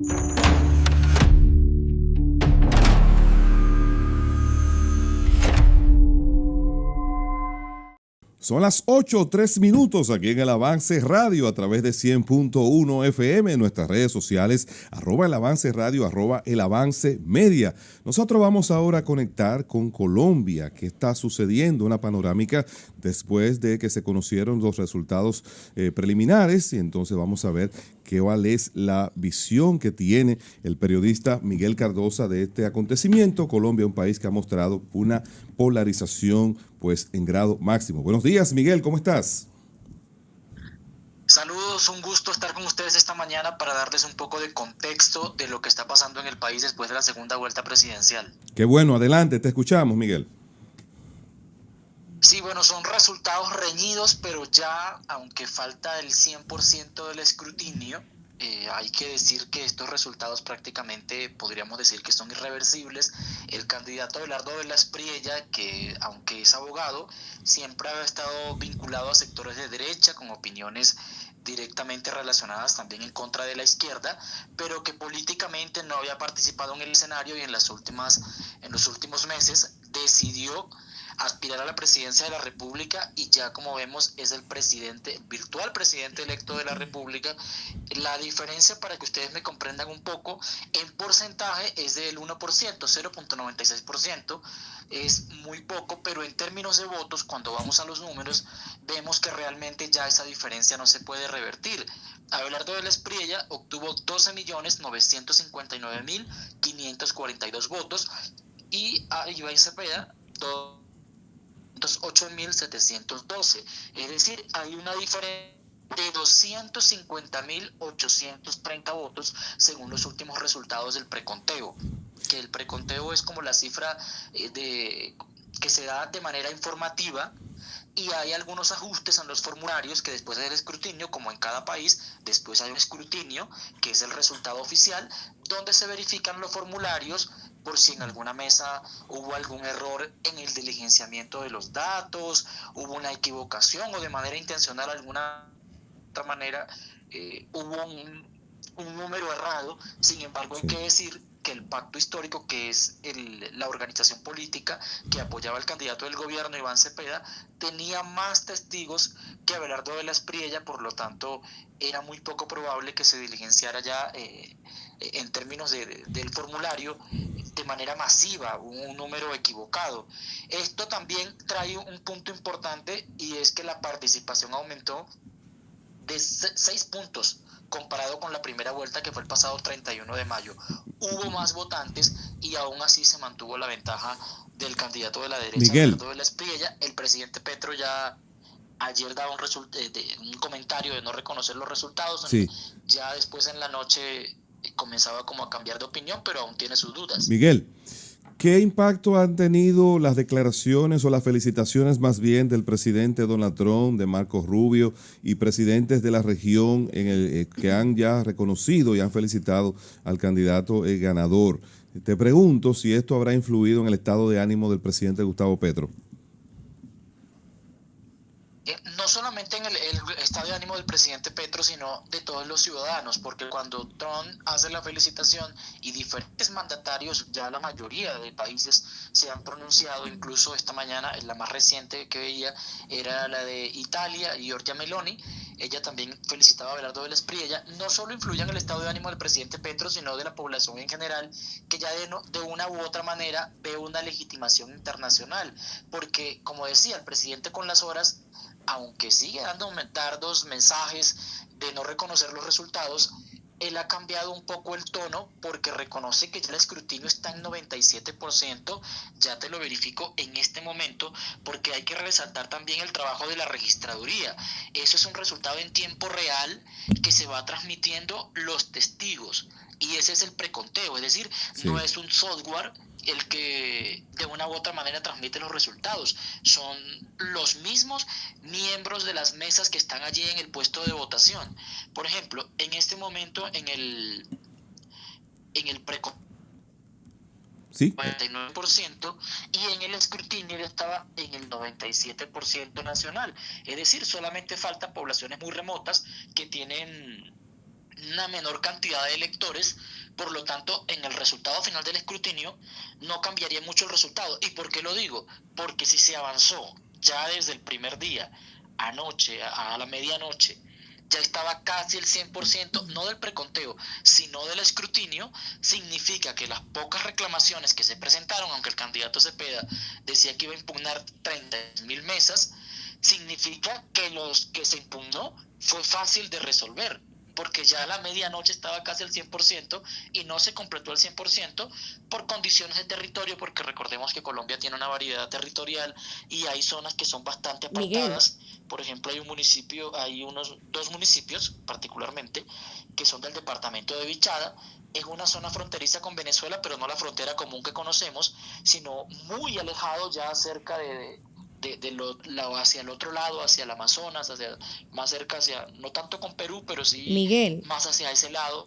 Son las 8:03 aquí en El Avance Radio a través de 100.1 FM en nuestras redes sociales, @El Avance Radio, @El Avance Media. Nosotros vamos ahora a conectar con Colombia. ¿Qué está sucediendo? Una panorámica después de que se conocieron los resultados preliminares, y entonces vamos a ver cuál es la visión que tiene el periodista Miguel Cardosa de este acontecimiento. Colombia, un país que ha mostrado una polarización pues en grado máximo. Buenos días, Miguel, ¿cómo estás? Saludos, un gusto estar con ustedes esta mañana para darles un poco de contexto de lo que está pasando en el país después de la segunda vuelta presidencial. Qué bueno, adelante, te escuchamos, Miguel. Sí, bueno, son resultados reñidos, pero ya, aunque falta el 100% del escrutinio, hay que decir que estos resultados prácticamente podríamos decir que son irreversibles. El candidato Abelardo de la Espriella, que aunque es abogado, siempre ha estado vinculado a sectores de derecha con opiniones directamente relacionadas también en contra de la izquierda, pero que políticamente no había participado en el escenario y en los últimos meses decidió aspirar a la presidencia de la República y ya como vemos es el virtual presidente electo de la República. La diferencia, para que ustedes me comprendan un poco, en porcentaje es del 1%, 0.96%, es muy poco, pero en términos de votos, cuando vamos a los números, vemos que realmente ya esa diferencia no se puede revertir. Abelardo de la Espriella obtuvo 12.959.542 votos y a Iván Cepeda 8.712, es decir, hay una diferencia de 250.830 votos según los últimos resultados del preconteo, que el preconteo es como la cifra que se da de manera informativa, y hay algunos ajustes en los formularios que después del escrutinio, como en cada país, después hay un escrutinio que es el resultado oficial, donde se verifican los formularios por si en alguna mesa hubo algún error en el diligenciamiento de los datos, hubo una equivocación o de manera intencional alguna otra manera hubo un número errado. Sin embargo, hay que decir que el pacto histórico, que es la organización política que apoyaba al candidato del gobierno, Iván Cepeda, tenía más testigos que Abelardo de la Espriella, por lo tanto era muy poco probable que se diligenciara ya en términos del formulario de manera masiva un número equivocado. Esto también trae un punto importante, y es que la participación aumentó de 6 puntos comparado con la primera vuelta, que fue el pasado 31 de mayo. Hubo más votantes y aún así se mantuvo la ventaja del candidato de la derecha, Abelardo de la Espriella. El presidente Petro ya ayer daba un comentario de no reconocer los resultados. Sí. Ya después en la noche comenzaba como a cambiar de opinión, pero aún tiene sus dudas. Miguel, ¿qué impacto han tenido las declaraciones o las felicitaciones más bien del presidente Donald Trump, de Marco Rubio y presidentes de la región que han ya reconocido y han felicitado al candidato ganador? Te pregunto si esto habrá influido en el estado de ánimo del presidente Gustavo Petro. No solamente en el estado de ánimo del presidente Petro, sino de todos los ciudadanos, porque cuando Trump hace la felicitación y diferentes mandatarios, ya la mayoría de países se han pronunciado, incluso esta mañana, la más reciente que veía era la de Italia, Giorgia Meloni, ella también felicitaba a Abelardo de la Espriella. No solo influye en el estado de ánimo del presidente Petro, sino de la población en general, que ya de una u otra manera ve una legitimación internacional, porque, como decía, el presidente con las horas, aunque sigue dando dardos mensajes de no reconocer los resultados, él ha cambiado un poco el tono, porque reconoce que ya el escrutinio está en 97%, ya te lo verifico en este momento, porque hay que resaltar también el trabajo de la registraduría. Eso es un resultado en tiempo real que se va transmitiendo los testigos, y ese es el preconteo, es decir, no es un software el que de una u otra manera transmite los resultados, son los mismos miembros de las mesas que están allí en el puesto de votación. Por ejemplo, en este momento en el preconteo, ¿sí? 99%, y en el escrutinio estaba en el 97% nacional. Es decir, solamente faltan poblaciones muy remotas que tienen una menor cantidad de electores, por lo tanto, en el resultado final del escrutinio no cambiaría mucho el resultado. ¿Y por qué lo digo? Porque si se avanzó ya desde el primer día, anoche, a la medianoche, ya estaba casi el 100%, no del preconteo, sino del escrutinio, significa que las pocas reclamaciones que se presentaron, aunque el candidato Cepeda decía que iba a impugnar 30.000 mesas, significa que los que se impugnó fue fácil de resolver, porque ya a la medianoche estaba casi al 100% y no se completó el 100% por condiciones de territorio, porque recordemos que Colombia tiene una variedad territorial y hay zonas que son bastante apartadas. Miguel. Por ejemplo, hay dos municipios particularmente que son del departamento de Vichada. Es una zona fronteriza con Venezuela, pero no la frontera común que conocemos, sino muy alejado, ya cerca hacia el otro lado, hacia el Amazonas, más cerca hacia, no tanto con Perú, pero sí Miguel, más hacia ese lado.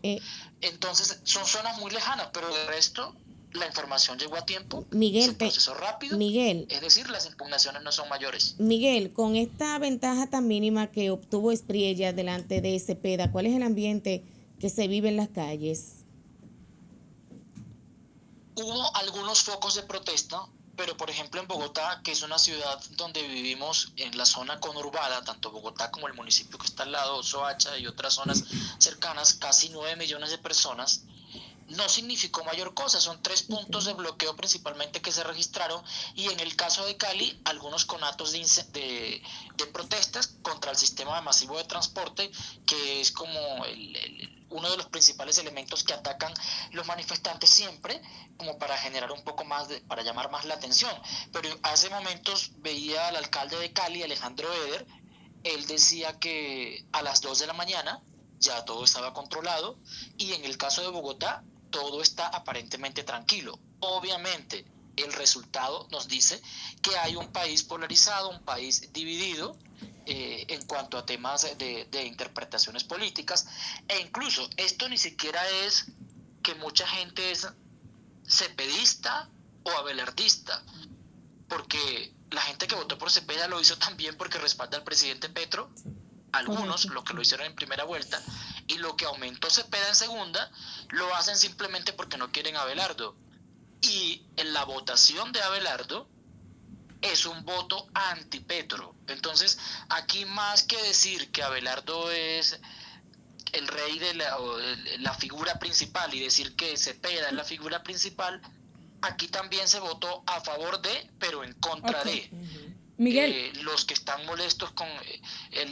Entonces son zonas muy lejanas, pero de resto la información llegó a tiempo, Miguel, se procesó rápido, Miguel, es decir, las impugnaciones no son mayores. Miguel, con esta ventaja tan mínima que obtuvo Espriella delante de Cepeda, ¿cuál es el ambiente que se vive en las calles? Hubo algunos focos de protesta, pero por ejemplo en Bogotá, que es una ciudad donde vivimos en la zona conurbada, tanto Bogotá como el municipio que está al lado, Soacha y otras zonas cercanas, casi 9 millones de personas, no significó mayor cosa. Son 3 puntos de bloqueo principalmente que se registraron, y en el caso de Cali, algunos conatos de protestas contra el sistema masivo de transporte, que es como uno de los principales elementos que atacan los manifestantes siempre, como para generar un poco más, para llamar más la atención. Pero hace momentos veía al alcalde de Cali, Alejandro Eder, él decía que a las 2 de la mañana ya todo estaba controlado, y en el caso de Bogotá todo está aparentemente tranquilo. Obviamente el resultado nos dice que hay un país polarizado, un país dividido en cuanto a temas de interpretaciones políticas, e incluso esto ni siquiera es que mucha gente es cepedista o abelardista, porque la gente que votó por Cepeda lo hizo también porque respalda al presidente Petro, algunos lo que lo hicieron en primera vuelta, y lo que aumentó Cepeda en segunda lo hacen simplemente porque no quieren a Abelardo. Y en la votación de Abelardo es un voto anti-Petro. Entonces, aquí más que decir que Abelardo es el rey de la figura principal y decir que Cepeda es la figura principal, aquí también se votó a favor de, pero en contra de. Miguel, Los que están molestos con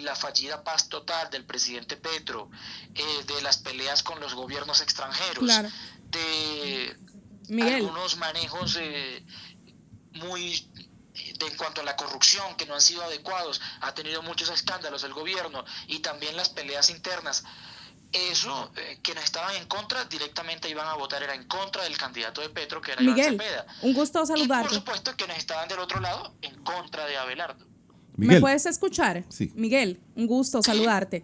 la fallida paz total del presidente Petro, de las peleas con los gobiernos extranjeros, claro, de Miguel, algunos manejos muy en cuanto a la corrupción que no han sido adecuados, ha tenido muchos escándalos el gobierno, y también las peleas internas. Eso, quienes estaban en contra directamente iban a votar, era en contra del candidato de Petro, que era Iván Miguel, Cepeda. un gusto Y saludarte. por supuesto quienes estaban del otro lado en contra de Abelardo. Miguel. ¿Me puedes escuchar? Sí. Miguel, un gusto saludarte.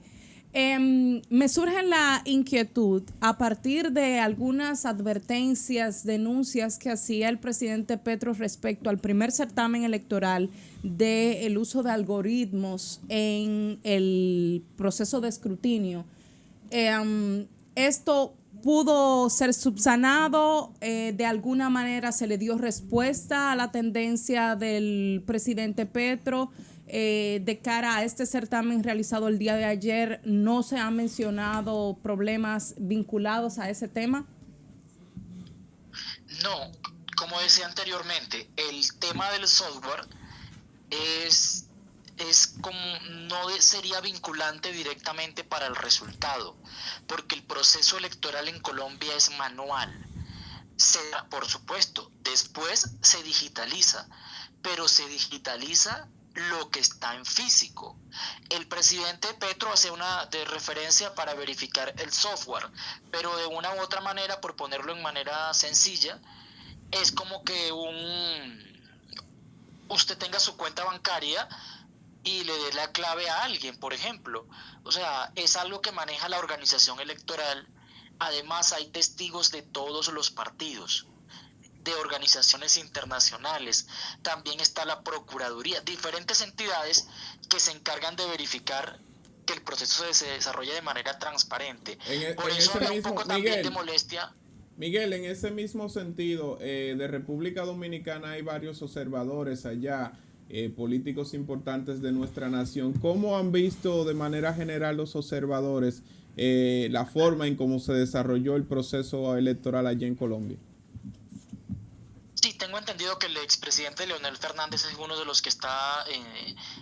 Me surge la inquietud a partir de algunas advertencias, denuncias que hacía el presidente Petro respecto al primer certamen electoral del uso de algoritmos en el proceso de escrutinio. Esto pudo ser subsanado, de alguna manera se le dio respuesta a la tendencia del presidente Petro. De cara a este certamen realizado el día de ayer, ¿no se han mencionado problemas vinculados a ese tema? No, como decía anteriormente, el tema del software es como no sería vinculante directamente para el resultado, porque el proceso electoral en Colombia es manual. Por supuesto, después se digitaliza, pero se digitaliza lo que está en físico. El presidente Petro hace una de referencia para verificar el software, pero de una u otra manera, por ponerlo en manera sencilla, es como que usted tenga su cuenta bancaria y le dé la clave a alguien, por ejemplo. O sea, es algo que maneja la organización electoral. Además, hay testigos de todos los partidos, de organizaciones internacionales. También está la Procuraduría, diferentes entidades que se encargan de verificar que el proceso se desarrolle de manera transparente. Por en eso ese había un mismo, poco también de Miguel, molestia. Miguel, en ese mismo sentido, de República Dominicana hay varios observadores allá, políticos importantes de nuestra nación. ¿Cómo han visto de manera general los observadores la forma en cómo se desarrolló el proceso electoral allá en Colombia? Sí, tengo entendido que el expresidente Leonel Fernández es uno de los que está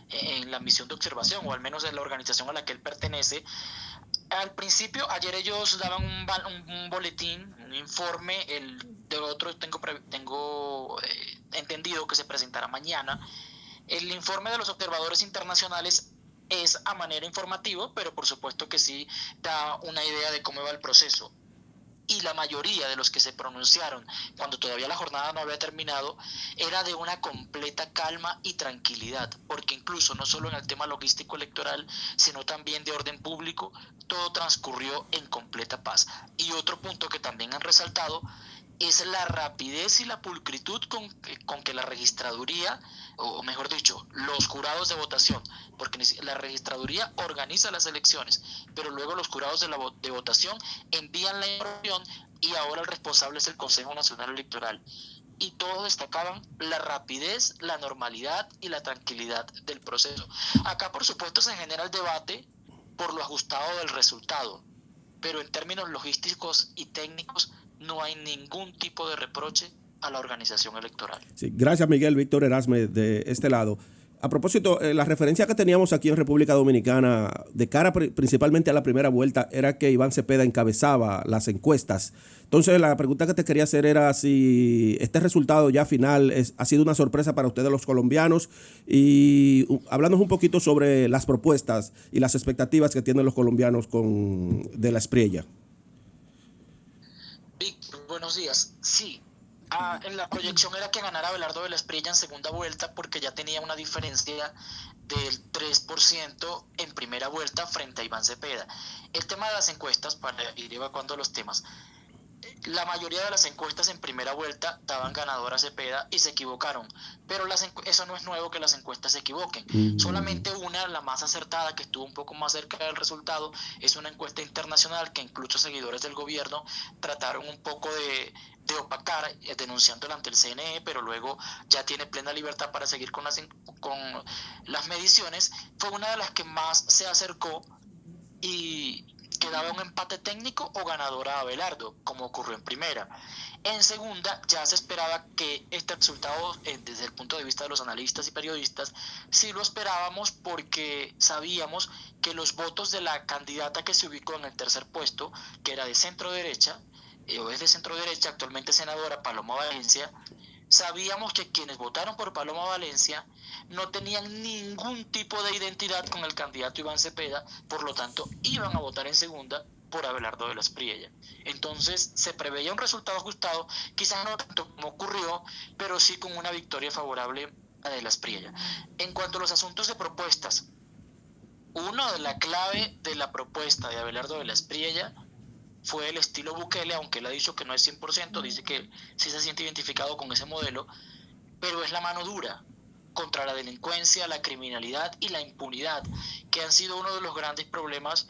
en la misión de observación, o al menos en la organización a la que él pertenece. Al principio, ayer ellos daban un boletín, un informe, de otro tengo entendido que se presentará mañana. El informe de los observadores internacionales es a manera informativa, pero por supuesto que sí da una idea de cómo va el proceso. Y la mayoría de los que se pronunciaron cuando todavía la jornada no había terminado era de una completa calma y tranquilidad, porque incluso no solo en el tema logístico electoral, sino también de orden público, todo transcurrió en completa paz. Y otro punto que también han resaltado es la rapidez y la pulcritud con que la registraduría, o mejor dicho, los jurados de votación, porque la registraduría organiza las elecciones, pero luego los jurados de votación envían la información y ahora el responsable es el Consejo Nacional Electoral. Y todos destacaban la rapidez, la normalidad y la tranquilidad del proceso. Acá, por supuesto, se genera el debate por lo ajustado del resultado, pero en términos logísticos y técnicos no hay ningún tipo de reproche a la organización electoral. Sí, gracias, Miguel. Víctor Erasme de este lado. A propósito, la referencia que teníamos aquí en República Dominicana, de cara principalmente a la primera vuelta, era que Iván Cepeda encabezaba las encuestas. Entonces, la pregunta que te quería hacer era si este resultado ya final ha sido una sorpresa para ustedes los colombianos, y hablándonos un poquito sobre las propuestas y las expectativas que tienen los colombianos de la Espriella. Víctor, buenos días. Sí. En la proyección era que ganara Abelardo de la Espriella en segunda vuelta, porque ya tenía una diferencia del 3% en primera vuelta frente a Iván Cepeda. El tema de las encuestas, para ir evacuando los temas, la mayoría de las encuestas en primera vuelta daban ganador a Cepeda y se equivocaron, pero eso no es nuevo que las encuestas se equivoquen. Solamente una, la más acertada, que estuvo un poco más cerca del resultado, es una encuesta internacional que incluso seguidores del gobierno trataron un poco de opacar, denunciándola ante el CNE, pero luego ya tiene plena libertad para seguir con las mediciones. Fue una de las que más se acercó y quedaba un empate técnico o ganadora a Abelardo, como ocurrió en primera. En segunda, ya se esperaba que este resultado, desde el punto de vista de los analistas y periodistas, sí lo esperábamos, porque sabíamos que los votos de la candidata que se ubicó en el tercer puesto, que era de centro derecha, o es de centro derecha, actualmente senadora, Paloma Valencia, sabíamos que quienes votaron por Paloma Valencia no tenían ningún tipo de identidad con el candidato Iván Cepeda, por lo tanto iban a votar en segunda por Abelardo de la Espriella. Entonces se preveía un resultado ajustado, quizás no tanto como ocurrió, pero sí con una victoria favorable a de la Espriella. En cuanto a los asuntos de propuestas, uno de la clave de la propuesta de Abelardo de la Espriella fue el estilo Bukele, aunque él ha dicho que no es 100%, dice que sí se siente identificado con ese modelo, pero es la mano dura contra la delincuencia, la criminalidad y la impunidad, que han sido uno de los grandes problemas,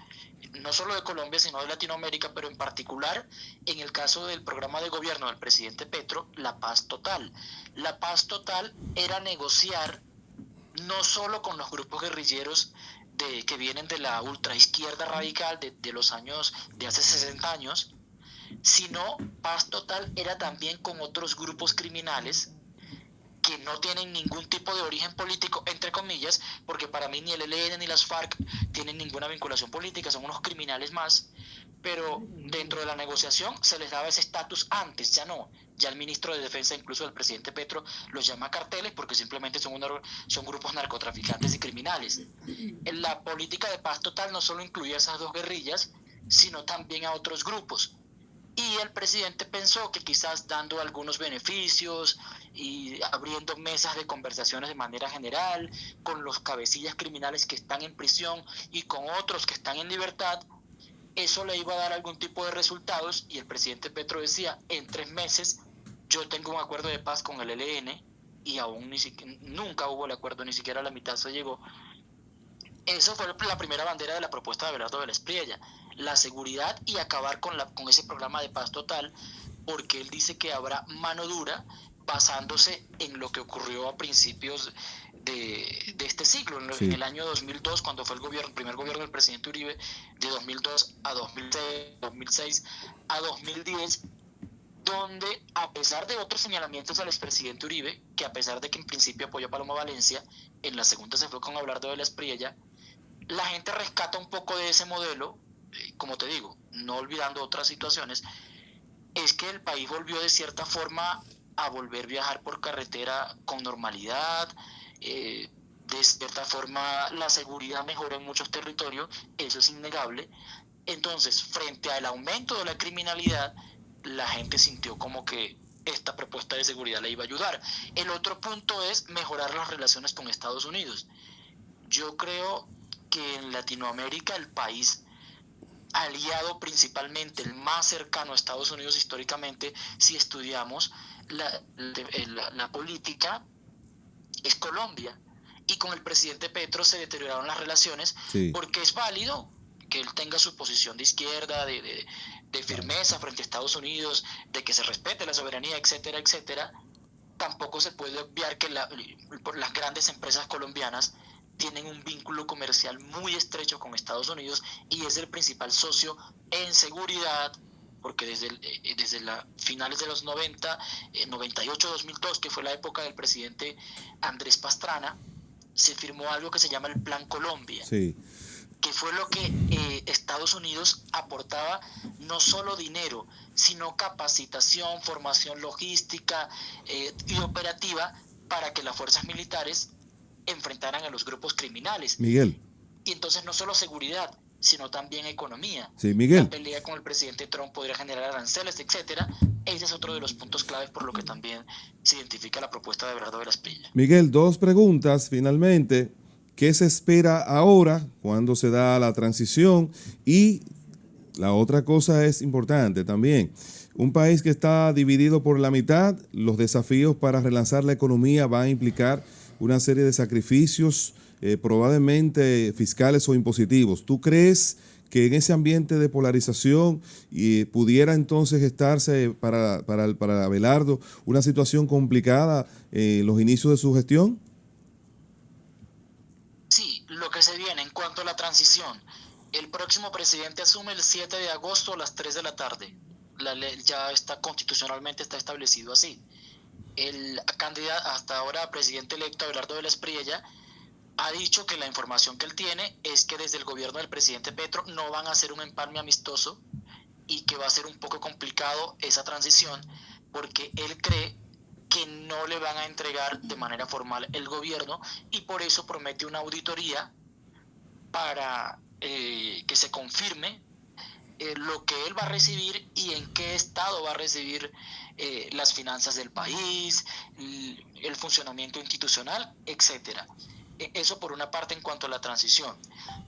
no solo de Colombia, sino de Latinoamérica, pero en particular en el caso del programa de gobierno del presidente Petro, la paz total. La paz total era negociar no solo con los grupos guerrilleros que vienen de la ultraizquierda radical de los años, de hace 60 años, sino paz total era también con otros grupos criminales que no tienen ningún tipo de origen político, entre comillas, porque para mí ni el ELN ni las FARC tienen ninguna vinculación política, son unos criminales más, pero dentro de la negociación se les daba ese estatus antes, ya no. Ya el ministro de Defensa, incluso el presidente Petro, los llama carteles porque simplemente son grupos narcotraficantes y criminales. En la política de paz total no solo incluía esas dos guerrillas, sino también a otros grupos. Y el presidente pensó que quizás dando algunos beneficios y abriendo mesas de conversaciones de manera general con los cabecillas criminales que están en prisión y con otros que están en libertad, eso le iba a dar algún tipo de resultados. Y el presidente Petro decía, en 3 meses yo tengo un acuerdo de paz con el ELN, y aún nunca hubo el acuerdo, ni siquiera a la mitad se llegó. Eso fue la primera bandera de la propuesta de Abelardo Vélez Priella, la seguridad y acabar con ese programa de paz total, porque él dice que habrá mano dura basándose en lo que ocurrió a principios de este siglo, Sí. en el año 2002, cuando fue el primer gobierno del presidente Uribe, de 2002 a 2006 a 2010, donde a pesar de otros señalamientos al expresidente Uribe, que a pesar de que en principio apoyó a Paloma Valencia, en la segunda se fue con Abelardo Vélez Priella, la gente rescata un poco de ese modelo, como te digo, no olvidando otras situaciones, es que el país volvió de cierta forma a volver a viajar por carretera con normalidad, de cierta forma la seguridad mejoró en muchos territorios, eso es innegable. Entonces, frente al aumento de la criminalidad, la gente sintió como que esta propuesta de seguridad le iba a ayudar. El otro punto es mejorar las relaciones con Estados Unidos. Yo creo que en Latinoamérica el país aliado principalmente, el más cercano a Estados Unidos históricamente, si estudiamos la política, es Colombia. Y con el presidente Petro se deterioraron las relaciones, Sí. porque es válido que él tenga su posición de izquierda, de firmeza frente a Estados Unidos, de que se respete la soberanía, etcétera, etcétera. Tampoco se puede obviar que las grandes empresas colombianas tienen un vínculo comercial muy estrecho con Estados Unidos y es el principal socio en seguridad, porque desde finales de los 90, 98, 2002, que fue la época del presidente Andrés Pastrana, se firmó algo que se llama el Plan Colombia, Sí. que fue lo que Estados Unidos aportaba, no solo dinero, sino capacitación, formación logística y operativa para que las fuerzas militares enfrentaran a los grupos criminales. Miguel. Y entonces no solo seguridad, sino también economía. Sí, Miguel. La pelea con el presidente Trump podría generar aranceles, etcétera. Ese es otro de los puntos claves por lo que también se identifica la propuesta de Abelardo Vélez Priella. Miguel, dos preguntas finalmente. ¿Qué se espera ahora cuando se da la transición? Y la otra cosa es importante también. Un país que está dividido por la mitad, los desafíos para relanzar la economía van a implicar una serie de sacrificios, probablemente fiscales o impositivos. ¿Tú crees que en ese ambiente de polarización pudiera entonces estarse para Abelardo una situación complicada en los inicios de su gestión? Sí, lo que se viene en cuanto a la transición. El próximo presidente asume el 7 de agosto a las 3 de la tarde. La ley ya está constitucionalmente está establecido así. El candidato hasta ahora presidente electo Abelardo Vélez Priella ha dicho que la información que él tiene es que desde el gobierno del presidente Petro no van a hacer un empalme amistoso y que va a ser un poco complicado esa transición porque él cree que no le van a entregar de manera formal el gobierno y por eso promete una auditoría para que se confirme lo que él va a recibir y en qué estado va a recibir las finanzas del país, el funcionamiento institucional, etcétera. Eso por una parte en cuanto a la transición.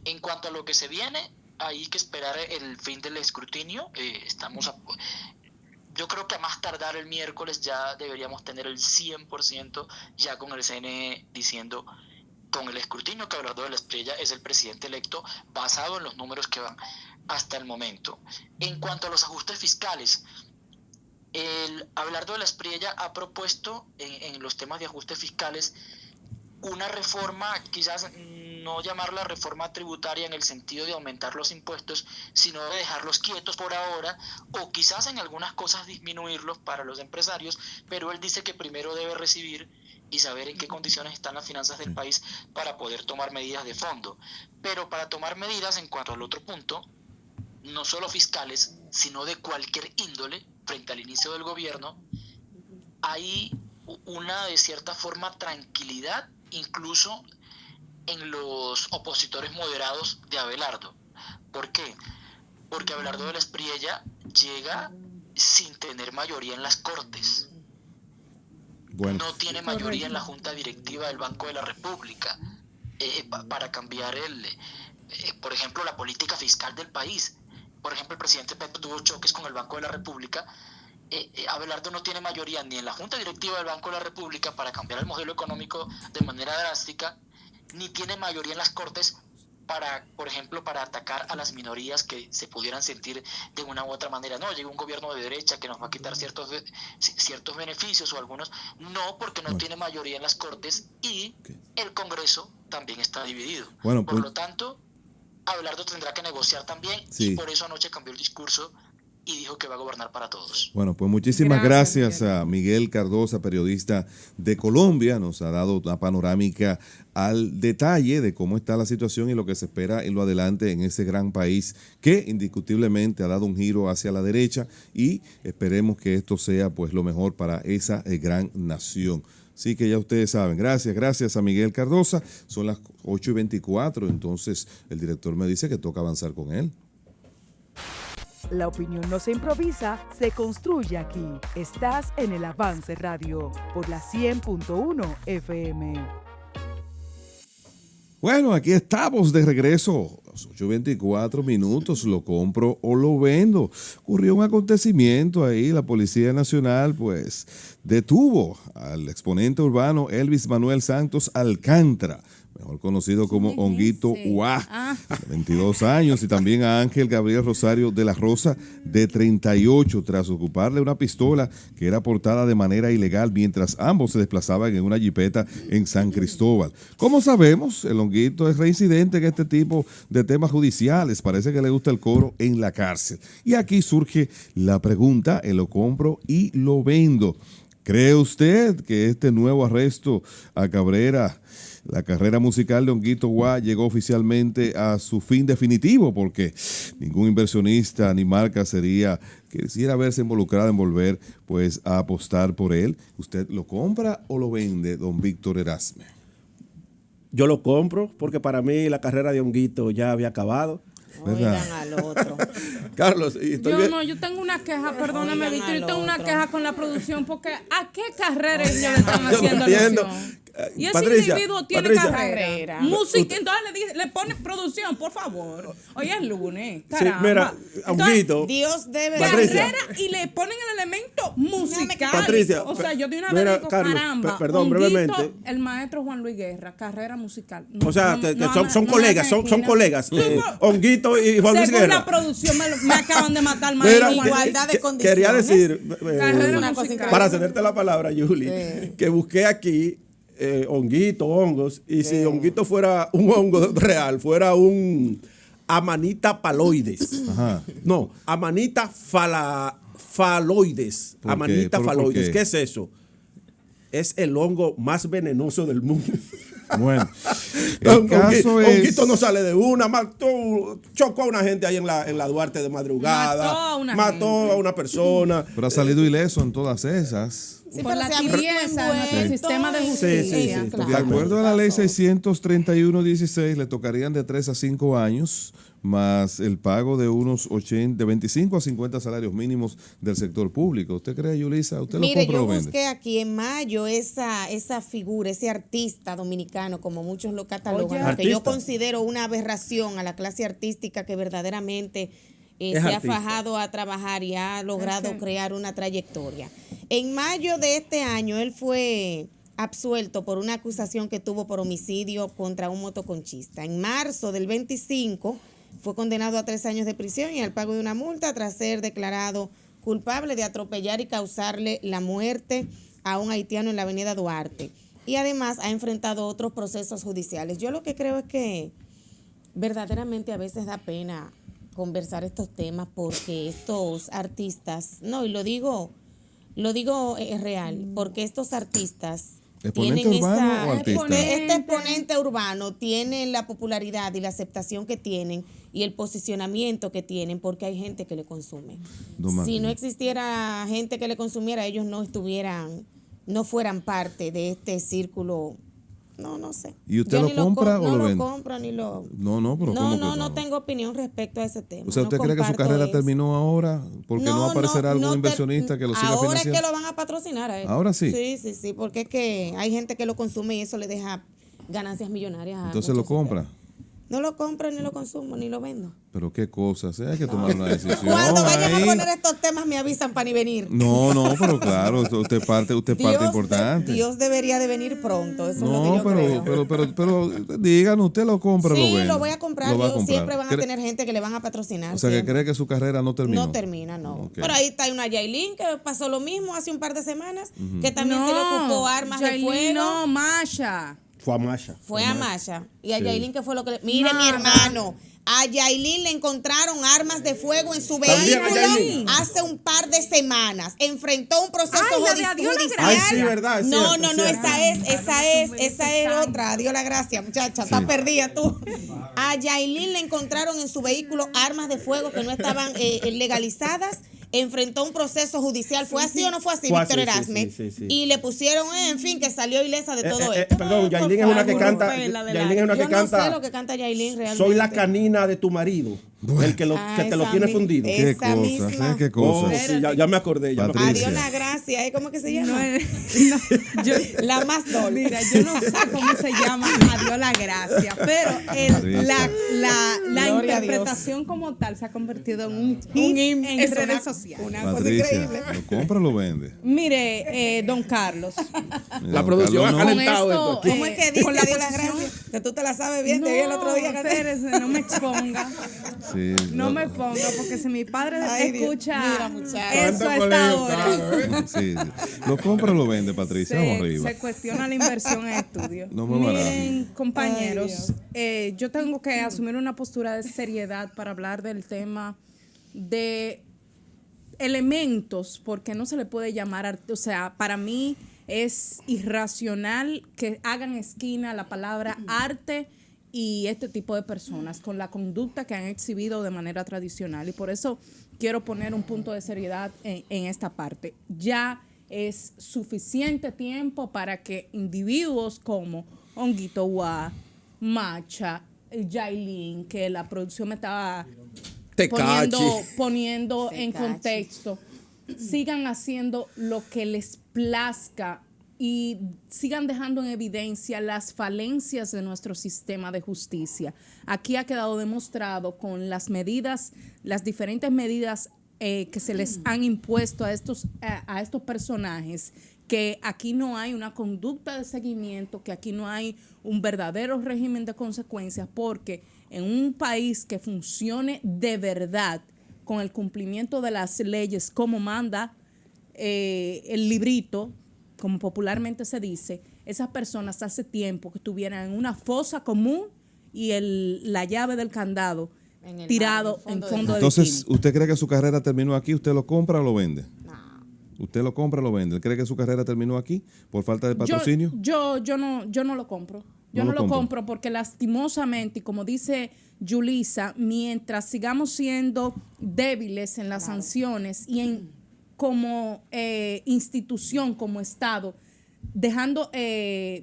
En cuanto a lo que se viene, hay que esperar el fin del escrutinio. Yo creo que a más tardar el miércoles ya deberíamos tener el 100% ya con el CNE diciendo con el escrutinio que Abelardo Vélez Priella es el presidente electo basado en los números que van hasta el momento. En cuanto a los ajustes fiscales, Abelardo Vélez Priella ha propuesto en los temas de ajustes fiscales una reforma, quizás no llamarla reforma tributaria en el sentido de aumentar los impuestos, sino de dejarlos quietos por ahora, o quizás en algunas cosas disminuirlos para los empresarios, pero él dice que primero debe recibir y saber en qué condiciones están las finanzas del país para poder tomar medidas de fondo. Pero para tomar medidas en cuanto al otro punto, no solo fiscales, sino de cualquier índole, frente al inicio del gobierno, hay una de cierta forma tranquilidad incluso en los opositores moderados de Abelardo. ¿Por qué? Porque Abelardo Vélez Priella llega sin tener mayoría en las Cortes. Bueno. No tiene mayoría en la Junta Directiva del Banco de la República para cambiar por ejemplo, la política fiscal del país. Por ejemplo, el presidente Petro tuvo choques con el Banco de la República. Abelardo no tiene mayoría ni en la Junta Directiva del Banco de la República para cambiar el modelo económico de manera drástica, ni tiene mayoría en las Cortes para, por ejemplo, para atacar a las minorías que se pudieran sentir de una u otra manera. No, llega un gobierno de derecha que nos va a quitar ciertos beneficios o algunos. No, porque no tiene mayoría en las Cortes y el Congreso también está dividido. Bueno, por lo tanto, Abelardo tendrá que negociar también y por eso anoche cambió el discurso y dijo que va a gobernar para todos. Bueno, pues muchísimas gracias a Miguel Cardosa, periodista de Colombia. Nos ha dado una panorámica al detalle de cómo está la situación y lo que se espera en lo adelante en ese gran país que indiscutiblemente ha dado un giro hacia la derecha y esperemos que esto sea pues lo mejor para esa gran nación. Así que ya ustedes saben, gracias a Miguel Cardosa. Son las 8:24, entonces el director me dice que toca avanzar con él. La opinión no se improvisa, se construye aquí. Estás en el Avance Radio por la 100.1 FM. Bueno, aquí estamos de regreso. Los 8:24, lo compro o lo vendo. Ocurrió un acontecimiento ahí, la Policía Nacional pues detuvo al exponente urbano Elvis Manuel Santos Alcántara, mejor conocido como Honguito Uá, de 22 años, y también a Ángel Gabriel Rosario de la Rosa, de 38, tras ocuparle una pistola que era portada de manera ilegal mientras ambos se desplazaban en una jipeta en San Cristóbal. Como sabemos, el Honguito es reincidente en este tipo de temas judiciales. Parece que le gusta el coro en la cárcel. Y aquí surge la pregunta, ¿lo compro y lo vendo? ¿Cree usted que este nuevo arresto a Cabrera, la carrera musical de Honguito Uá, llegó oficialmente a su fin definitivo? Porque ningún inversionista ni marca quisiera verse involucrada en volver pues a apostar por él. ¿Usted lo compra o lo vende, don Víctor Erasme? Yo lo compro porque para mí la carrera de Honguito ya había acabado. Oigan al otro. Carlos, yo tengo una queja, perdóname, Víctor, yo tengo una queja con la producción porque ¿a qué carrera ellos le están haciendo alusión? Y ese individuo tiene carrera. Música, entonces le pone producción, por favor. Hoy es lunes. Caramba. Sí, mira, Honguito. Dios debe carrera y le ponen el elemento musical. Patricia, o sea, yo de una vez digo, Carlos, caramba. Perdón, Honguito, brevemente. El maestro Juan Luis Guerra, carrera musical. O sea, son colegas, son colegas. Honguito y Juan Luis Guerra. Según la producción me acaban de matar el maestro. Igualdad de condiciones. Quería decir, para cederte la palabra, Julie, que busqué aquí honguito, hongos, y si honguito fuera un hongo real, fuera un Amanita paloides. Ajá. No, Amanita faloides. Amanita faloides. ¿Qué es eso? Es el hongo más venenoso del mundo. Bueno, el caso es... Honguito no sale de una, chocó a una gente ahí en la Duarte de madrugada, mató a una persona. Pero ha salido ileso en todas esas. Sí, por la tibieza de nuestro sistema de justicia. Sí, claro. De acuerdo a la ley 631-16, le tocarían de 3 a 5 años, más el pago de de 25 a 50 salarios mínimos del sector público. ¿Usted cree, Yulisa? ¿Usted lo compra o lo vende? Yo busqué aquí en mayo esa figura, ese artista dominicano, como muchos lo catalogan, que yo considero una aberración a la clase artística que verdaderamente se ha fajado a trabajar y ha logrado crear una trayectoria. En mayo de este año, él fue absuelto por una acusación que tuvo por homicidio contra un motoconchista. En marzo del 25 fue condenado a 3 años de prisión y al pago de una multa tras ser declarado culpable de atropellar y causarle la muerte a un haitiano en la avenida Duarte. Y además ha enfrentado otros procesos judiciales. Yo lo que creo es que verdaderamente a veces da pena conversar estos temas porque estos artistas, y lo digo real, porque estos artistas ¿Exponente tienen urbano o artista? Este exponente urbano tiene la popularidad y la aceptación que tienen y el posicionamiento que tienen porque hay gente que le consume. Si no existiera gente que le consumiera, ellos no fueran parte de este círculo. No sé. ¿Y usted lo compra o lo vende? No lo compro ni lo... pero No tengo opinión respecto a ese tema. O sea, ¿usted cree que su carrera terminó ahora? Porque no aparecerá algún inversionista que lo siga financiando. Ahora es que lo van a patrocinar a él. ¿Ahora sí? Sí, porque es que hay gente que lo consume y eso le deja ganancias millonarias. Entonces lo compra. No lo compro, ni lo consumo, ni lo vendo. Pero qué cosas, hay que tomar una decisión. Cuando vayan ahí. a poner estos temas me avisan para ni venir. No, pero claro, usted parte importante. Dios debería de venir pronto, eso es lo que yo creo. pero díganos, ¿usted lo compra o lo vende? Sí, lo voy a comprar. Siempre van a tener gente que le van a patrocinar. O sea, siempre. que cree que su carrera no terminó. No termina, no. Okay. Pero ahí está una Yailin que pasó lo mismo hace un par de semanas, que también se le ocupó armas de fuego. No, Masha. Fue a Masha. Y a Yailin, ¿qué fue lo que le... Mire, mi hermano, a Yailin le encontraron armas de fuego en su vehículo hace un par de semanas. Enfrentó un proceso judicial. Ay, sí, verdad. Es no, cierto, esa es otra. Dios la gracia, muchacha. Estás perdida tú. A Yailin le encontraron en su vehículo armas de fuego que no estaban legalizadas. Enfrentó un proceso judicial. ¿Fue así o no fue así, Víctor Erasme? Sí. Y le pusieron, en fin, que salió ilesa de todo esto. Perdón, Yailin es una que canta. Yo no sé lo que canta Yailin realmente. Soy la canina de tu marido. El que te lo tiene fundido. Qué cosas, qué cosas. Sí, ya me acordé. Adiós la gracia, ¿cómo que se llama? La más dol. Mira, yo no sé cómo se llama Adiós la gracia, pero la interpretación como tal se ha convertido en un hit en redes sociales. Una cosa Patricia, increíble. ¿lo compra o lo vende? Mire, don Carlos. La producción ha calentado esto. ¿Cómo es que dice Adiós la gracia? Que tú te la sabes bien, te vi el otro día. Espérese, no me exponga. Sí, no me ponga, porque si mi padre escucha mira, eso a esta hora. Sí. ¿Lo compra o lo vende, Patricia? Vamos arriba. Se cuestiona la inversión en estudios. No me Miren, compañeros, yo tengo que asumir una postura de seriedad para hablar del tema de elementos, porque no se le puede llamar, o sea, para mí es irracional que hagan esquina la palabra arte y este tipo de personas con la conducta que han exhibido de manera tradicional. Y por eso quiero poner un punto de seriedad en esta parte. Ya es suficiente tiempo para que individuos como Honguito Guá, Macha, Yailin, que la producción me estaba poniendo en contexto, sigan haciendo lo que les plazca y sigan dejando en evidencia las falencias de nuestro sistema de justicia. Aquí ha quedado demostrado con las diferentes medidas que se les han impuesto a estos personajes, que aquí no hay una conducta de seguimiento, que aquí no hay un verdadero régimen de consecuencias, porque en un país que funcione de verdad con el cumplimiento de las leyes como manda el librito, como popularmente se dice, esas personas hace tiempo que estuvieran en una fosa común y la llave del candado tirado en fondo del Entonces, ¿usted cree que su carrera terminó aquí? ¿Usted lo compra o lo vende? No. ¿Usted lo compra o lo vende? ¿Él cree que su carrera terminó aquí por falta de patrocinio? Yo no lo compro. Yo no lo compro porque lastimosamente, y como dice Yulisa, mientras sigamos siendo débiles en las sanciones y como institución, como Estado, dejando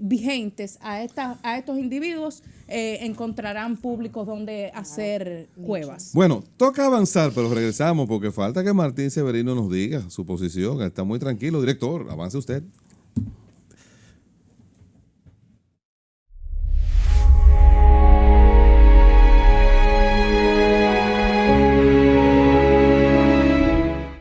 vigentes a estos individuos, encontrarán públicos donde hacer cuevas. Bueno, toca avanzar, pero regresamos porque falta que Martín Severino nos diga su posición. Está muy tranquilo. Director, avance usted.